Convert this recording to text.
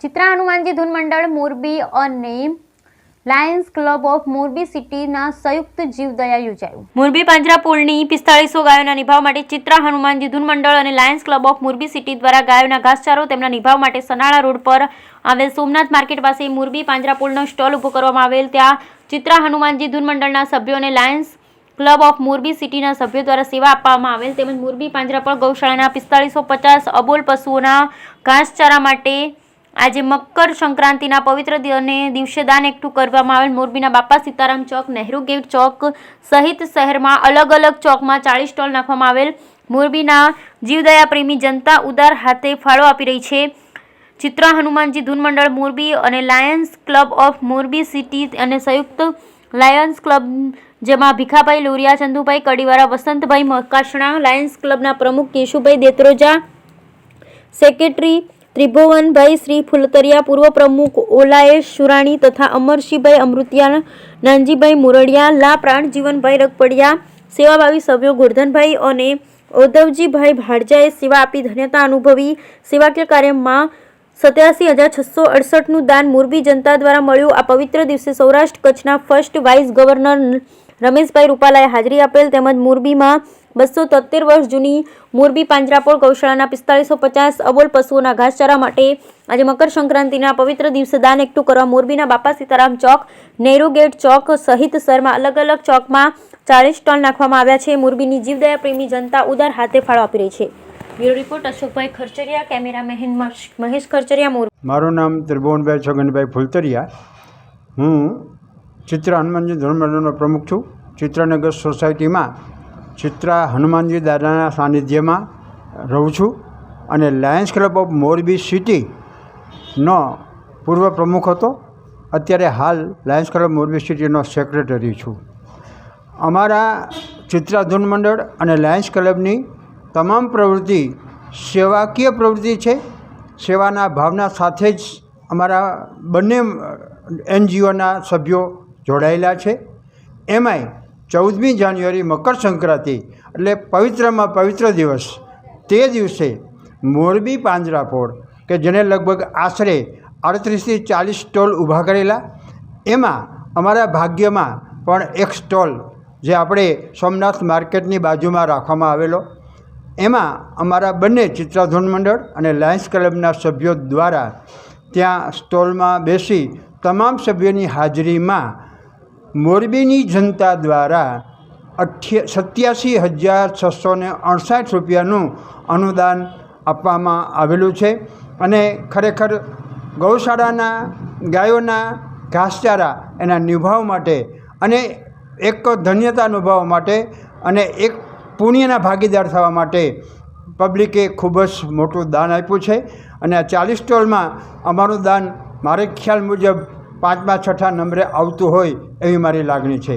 ચિત્રા હનુમાનજી ધૂન મંડળ મોરબી અને લાયન્સ ક્લબ ઓફ મોરબી સિટીના સંયુક્ત જીવદયા યોજાયું। મોરબી પાંજરાપોળની 4500 ગાયોના નિભાવ માટે ચિત્રા હનુમાનજી ધૂન મંડળ અને Lions club of Morbi city દ્વારા ગાયોના ઘાસચારો તેમના નિભાવ માટે સનાળા રોડ પર આવેલ સોમનાથ માર્કેટ પાસે મોરબી પાંજરાપોળનો સ્ટોલ ઊભો કરવામાં આવેલ। ત્યાં ચિત્રા હનુમાનજી ધૂન મંડળના સભ્યોને લાયન્સ ક્લબ ઓફ મોરબી સિટીના સભ્યો દ્વારા સેવા આપવામાં આવેલ। તેમજ મોરબી પાંજરાપોળ ગૌશાળાના 4550 અબોલ પશુઓના ઘાસચારા માટે આજે મકર સંક્રાંતિના પવિત્ર દિવસે દાન એકઠું કરવામાં આવેલ। મોરબીના બાપા સીતારામ ચોક, નહેરુ ગેટ ચોક સહિત શહેરમાં અલગ અલગ ચોકમાં 40 સ્ટોલ નાખવામાં આવેલ। મોરબીના જીવદયા પ્રેમી જનતા ઉદાર હાથે ફાળો આપી રહી છે। ચિત્રા હનુમાનજી ધૂન મંડળ મોરબી અને Lions club of Morbi city અને સંયુક્ત લાયન્સ ક્લબ જેમાં ભીખાભાઈ લોરિયા, ચંદુભાઈ કડીવાળા, વસંતભાઈ મકાશણા, લાયન્સ ક્લબના પ્રમુખ કેશુભાઈ દેત્રોજા, સેક્રેટરી ત્રિભુવનભાઈ શ્રી ફુલતરિયા, પૂર્વ પ્રમુખ ઓલાએશ સુરાણી તથા અમરશીભાઈ અમૃતિયા, નાનજીભાઈ મુરડિયા, લા પ્રાણજીવનભાઈ રગપડિયા, સેવાભાવી સભ્યો ગોરધનભાઈ અને ઉદ્ધવજીભાઈ ભાડજાએ સેવા આપી ધન્યતા અનુભવી। સેવાકીય કાર્યમાં 87,668નું દાન મોરબી જનતા દ્વારા મળ્યું। આ પવિત્ર દિવસે સૌરાષ્ટ્ર કચ્છના ફર્સ્ટ વાઇસ ગવર્નર રમેશભાઈ રૂપાલાએ હાજરી આપેલ। તેમજ મોરબીમાં 273 વર્ષ જૂની મોરબી પાંજરાપોળ ગૌશાળાના 4550 અબોલ પશુઓના ઘાસચારા માટે આજે મકર સંક્રાંતિના પવિત્ર દિવસે દાન એકઠું કરવા મોરબીના બાપા સીતારામ ચોક, નહેરુ ગેટ ચોક સહિત શહેરમાં અલગ અલગ ચોકમાં 40 સ્ટોલ નાખવામાં આવ્યા છે। મોરબીની જીવદયા પ્રેમી જનતા ઉદાર હાથે ફાળો આપી રહી છે। બ્યુરો રિપોર્ટ અશોકભાઈ ખરચરિયા, કેમેરામેન મહેશ ખરચરિયા, મોરબી। મારું નામ ત્રિભુવનભાઈ છગનભાઈ ફુલતરિયા। હું ચિત્રા હનુમાનજી ધૂન મંડળનો પ્રમુખ છું। ચિત્રાનગર સોસાયટીમાં ચિત્રા હનુમાનજી દાદાના સાનિધ્યમાં રહું છું અને લાયન્સ ક્લબ ઓફ મોરબી સિટીનો પૂર્વ પ્રમુખ હતો। અત્યારે હાલ લાયન્સ ક્લબ મોરબી સિટીનો સેક્રેટરી છું। અમારા ચિત્રા ધૂન મંડળ અને લાયન્સ ક્લબની તમામ પ્રવૃત્તિ સેવાકીય પ્રવૃત્તિ છે। સેવાના ભાવના સાથે જ અમારા બંને NGOના સભ્યો જોડાયેલા છે। એમાંય 14મી જાન્યુઆરી મકર સંક્રાંતિ એટલે પવિત્રમાં પવિત્ર દિવસ, તે દિવસે મોરબી પાંજરાપોળ કે જેને લગભગ આશરે 38થી 40 સ્ટોલ ઊભા કરેલા, એમાં અમારા ભાગ્યમાં પણ એક સ્ટોલ જે આપણે સોમનાથ માર્કેટની બાજુમાં રાખવામાં આવેલો, એમાં અમારા બંને ચિત્રા ધૂન મંડળ અને લાયન્સ ક્લબના સભ્યો દ્વારા ત્યાં સ્ટોલમાં બેસી તમામ સભ્યોની હાજરીમાં મોરબીની જનતા દ્વારા 87,668 રૂપિયાનું અનુદાન આપવામાં આવેલું છે। અને ખરેખર ગૌશાળાના ગાયોના ઘાસચારા એના નિભાવ માટે અને એક ધન્યતા અનુભવવા માટે અને એક પુણ્યના ભાગીદાર થવા માટે પબ્લિકે ખૂબ જ મોટું દાન આપ્યું છે। અને આ 40 સ્ટોલમાં અમારું દાન મારે ખ્યાલ મુજબ 5મા 6ઠા નંબરે આવતું હોય એવી મારી લાગણી છે।